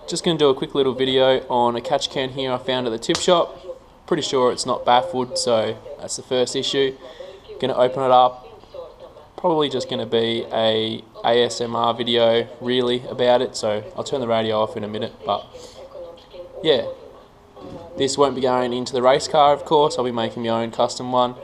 Just going to do a quick little video on a catch can here I found at the tip shop. Pretty sure it's not baffled, so that's the first issue. Going to open it up. Probably just going to be a ASMR video really about it, so I'll turn the radio off in a minute. But yeah, this won't be going into the race car, of course. I'll be making my own custom one.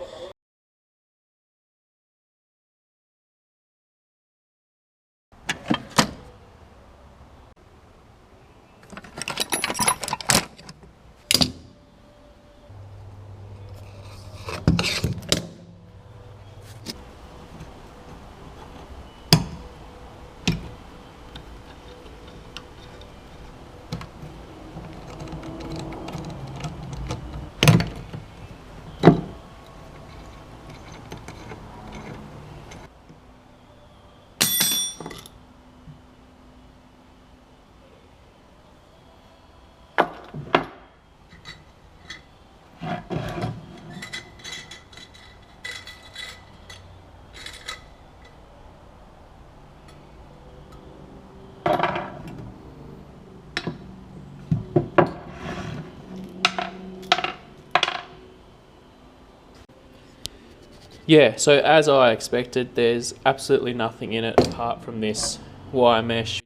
Yeah, so as I expected, there's absolutely nothing in it apart from this wire mesh.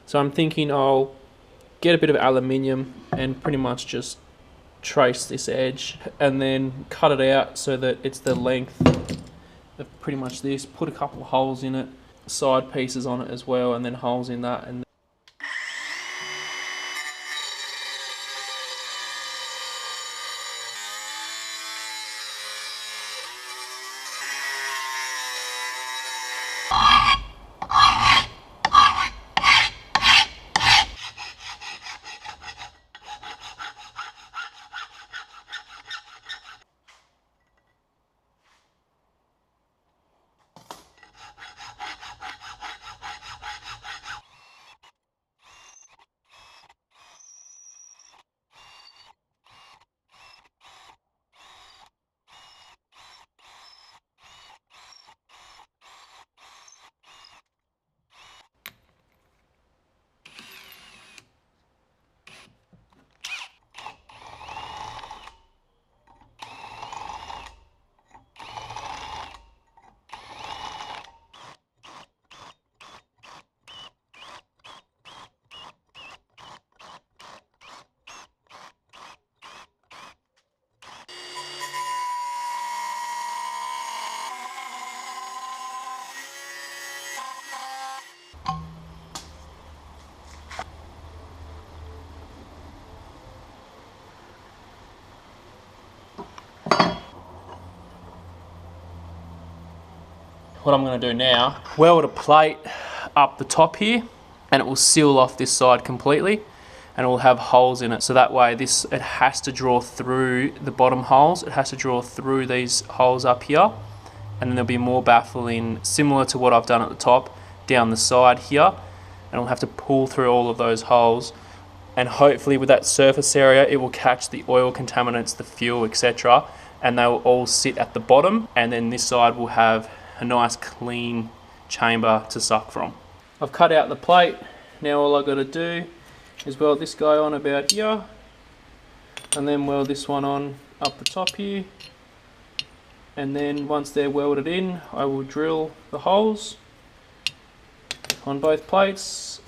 So I'm thinking I'll get a bit of aluminium and pretty much just trace this edge and then cut it out so that it's the length of pretty much this. Put a couple of holes in it, side pieces on it as well, and then holes in that. And what I'm going to do now, weld a plate up the top here, and it will seal off this side completely, and it will have holes in it, so that way it has to draw through the bottom holes. It has to draw through these holes up here, and then there'll be more baffling similar to what I've done at the top down the side here, and it'll have to pull through all of those holes, and hopefully with that surface area it will catch the oil contaminants, the fuel, etc., and they will all sit at the bottom, and then this side will have a nice clean chamber to suck from. I've cut out the plate. Now all I've got to do is weld this guy on about here, and then weld this one on up the top here, and then once they're welded in, I will drill the holes on both plates.